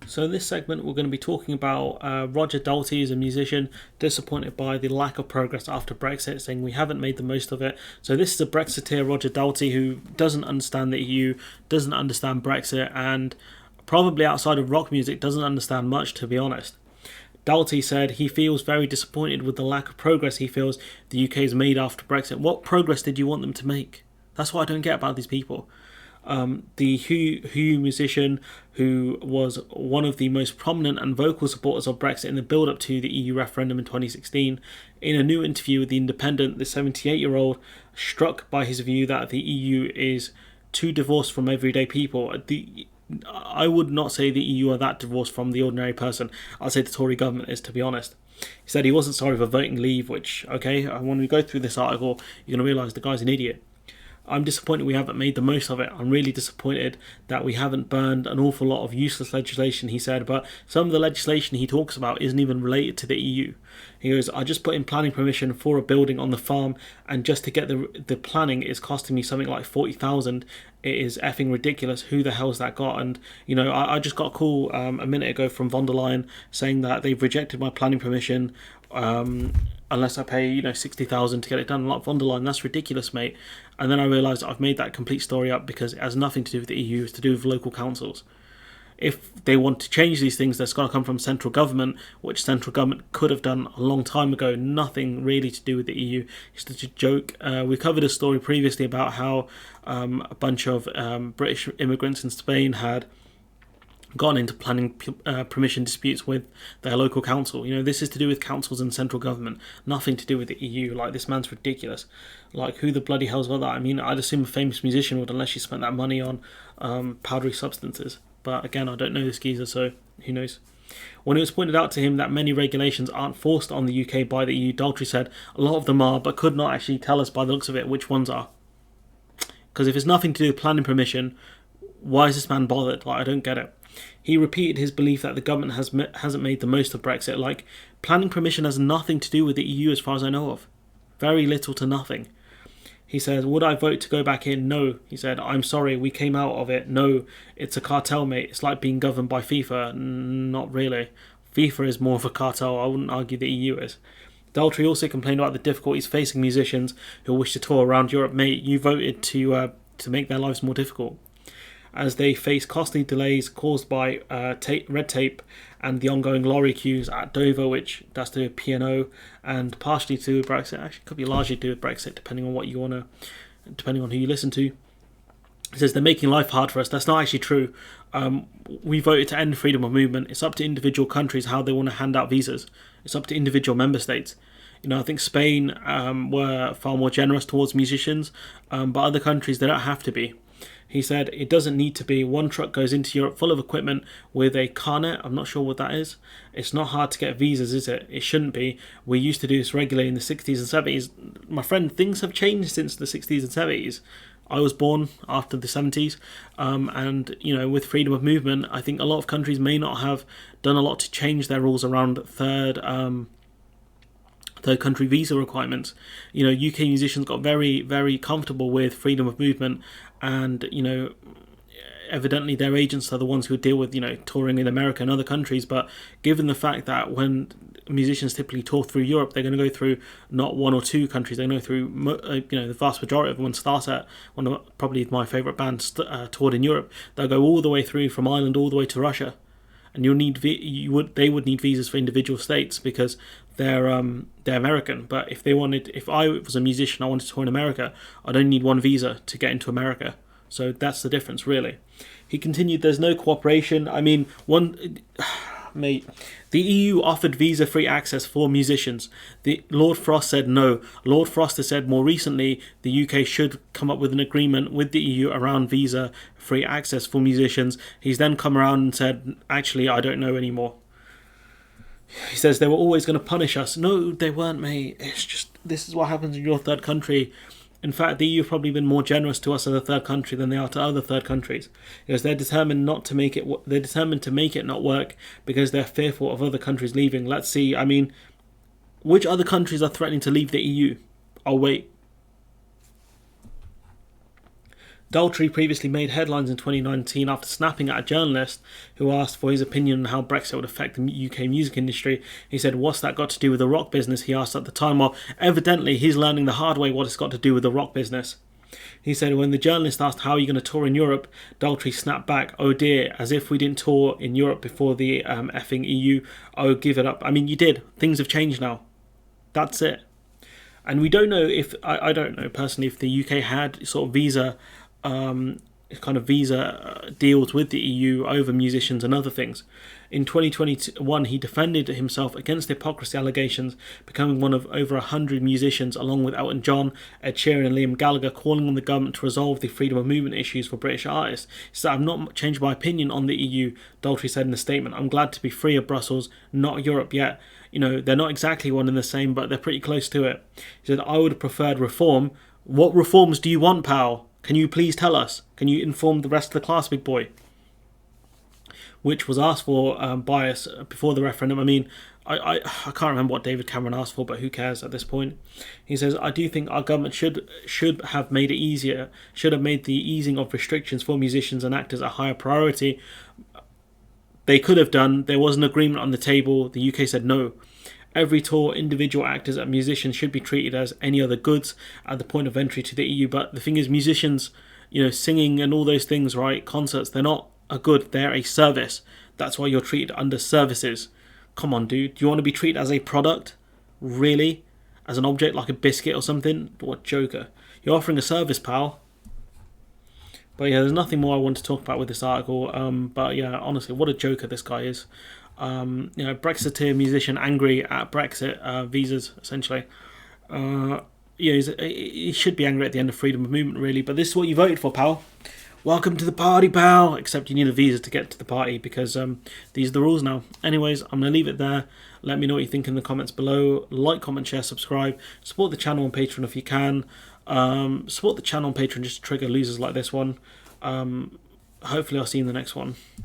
So in this segment, we're going to be talking about Roger Daltrey is a musician disappointed by the lack of progress after Brexit, saying we haven't made the most of it. So this is a Brexiteer, Roger Daltrey, who doesn't understand the EU, doesn't understand Brexit, and probably outside of rock music doesn't understand much, to be honest. Daltrey said he feels very disappointed with the lack of progress he feels the UK has made after Brexit. What progress did you want them to make? That's what I don't get about these people. The Who musician, who was one of the most prominent and vocal supporters of Brexit in the build-up to the EU referendum in 2016, in a new interview with The Independent, the 78-year-old, struck by his view that the EU is too divorced from everyday people. I would not say the EU are that divorced from the ordinary person. I'd say the Tory government is, to be honest. He said he wasn't sorry for voting Leave, which, okay, when we go through this article, you're going to realise the guy's an idiot. I'm disappointed we haven't made the most of it. I'm really disappointed that we haven't burned an awful lot of useless legislation, he said, but some of the legislation he talks about isn't even related to the EU. He goes, I just put in planning permission for a building on the farm, and just to get the planning is costing me something like 40,000. It is effing ridiculous. Who the hell's that got? And, I just got a call a minute ago from von der Leyen saying that they've rejected my planning permission unless I pay, 60,000 to get it done. Like, von der Leyen, that's ridiculous, mate. And then I realised I've made that complete story up because it has nothing to do with the EU, it's to do with local councils. If they want to change these things, that's got to come from central government, which central government could have done a long time ago. Nothing really to do with the EU. It's just a joke. We covered a story previously about how a bunch of British immigrants in Spain had gone into planning permission disputes with their local council. This is to do with councils and central government, nothing to do with the EU. Like, this man's ridiculous. Like, who the bloody hell's got that? I mean, I'd assume a famous musician would, unless you spent that money on powdery substances. But again, I don't know this geezer, so who knows. When it was pointed out to him that many regulations aren't forced on the UK by the EU, Daltrey said a lot of them are, but could not actually tell us by the looks of it which ones are. Because if it's nothing to do with planning permission, why is this man bothered? Like, I don't get it. He repeated his belief that the government hasn't made the most of Brexit. Like, planning permission has nothing to do with the EU as far as I know of. Very little to nothing. He says, would I vote to go back in? No. He said, I'm sorry, we came out of it. No, it's a cartel, mate. It's like being governed by FIFA. Not really. FIFA is more of a cartel. I wouldn't argue the EU is. Daltrey also complained about the difficulties facing musicians who wish to tour around Europe. Mate, you voted to make their lives more difficult, as they face costly delays caused by red tape and the ongoing lorry queues at Dover, which that's to do with P&O and partially to do with Brexit. Actually, could be largely to do with Brexit, depending on who you listen to. It says they're making life hard for us. That's not actually true. We voted to end freedom of movement. It's up to individual countries how they want to hand out visas. It's up to individual member states. I think Spain were far more generous towards musicians, but other countries, they don't have to be. He said it doesn't need to be. One truck goes into Europe full of equipment with a carnet. I'm not sure what that is. It's not hard to get visas, is it? It shouldn't be. We used to do this regularly in the 60s and 70s. My friend, things have changed since the 60s and 70s. I was born after the 70s, and with freedom of movement, I think a lot of countries may not have done a lot to change their rules around third country visa requirements. UK musicians got very, very comfortable with freedom of movement, and evidently their agents are the ones who deal with touring in America and other countries. But given the fact that when musicians typically tour through Europe, they're going to go through not one or two countries, they go through the vast majority of them. Start at one of probably my favourite bands toured in Europe. They'll go all the way through from Ireland all the way to Russia, and they would need visas for individual states because they're American. But if I was a musician, I wanted to tour in America, I'd only need one visa to get into America. So that's the difference, really. He continued, there's no cooperation. I mean, mate, the EU offered visa-free access for musicians. Lord Frost said no. Lord Frost has said more recently the UK should come up with an agreement with the EU around visa-free access for musicians. He's then come around and said, actually, I don't know anymore. He says they were always going to punish us. No, they weren't, mate. It's just, this is what happens in your third country. In fact, the EU have probably been more generous to us as a third country than they are to other third countries, because they're determined to make it not work because they're fearful of other countries leaving. Let's see. I mean, which other countries are threatening to leave the EU? I'll wait. Daltrey previously made headlines in 2019 after snapping at a journalist who asked for his opinion on how Brexit would affect the UK music industry. He said, "What's that got to do with the rock business?" he asked at the time. Well, evidently he's learning the hard way what it's got to do with the rock business. He said, when the journalist asked how are you going to tour in Europe, Daltrey snapped back, "Oh dear, as if we didn't tour in Europe before the effing EU. Oh, give it up." I mean, you did. Things have changed now. That's it. And we don't know if, I don't know personally, if the UK had sort of visa deals with the EU over musicians and other things. In 2021, he defended himself against the hypocrisy allegations, becoming one of over 100 musicians, along with Elton John, Ed Sheeran and Liam Gallagher, calling on the government to resolve the freedom of movement issues for British artists. He said, "I've not changed my opinion on the EU," Daltrey said in a statement. "I'm glad to be free of Brussels, not Europe yet. You know, they're not exactly one and the same, but they're pretty close to it." He said, "I would have preferred reform." What reforms do you want, pal? Can you please tell us? Can you inform the rest of the class, big boy? Which was asked for by us before the referendum. I mean, I can't remember what David Cameron asked for, but who cares at this point? He says, "I do think our government should have made it easier, should have made the easing of restrictions for musicians and actors a higher priority. They could have done. There was an agreement on the table. The UK said no. Every tour, individual actors and musicians should be treated as any other goods at the point of entry to the EU. But the thing is, musicians, you know, singing and all those things, right? Concerts, they're not a good. They're a service. That's why you're treated under services. Come on, dude. Do you want to be treated as a product? Really? As an object, like a biscuit or something? What joker? You're offering a service, pal." But yeah, there's nothing more I want to talk about with this article. But yeah, honestly, what a joker this guy is. Brexiteer musician angry at Brexit visas, essentially. He should be angry at the end of freedom of movement, really. But this is what you voted for, pal. Welcome to the party, pal. Except you need a visa to get to the party because these are the rules now. Anyways, I'm going to leave it there. Let me know what you think in the comments below. Like, comment, share, subscribe. Support the channel on Patreon if you can. Support the channel on Patreon just to trigger losers like this one. Hopefully I'll see you in the next one.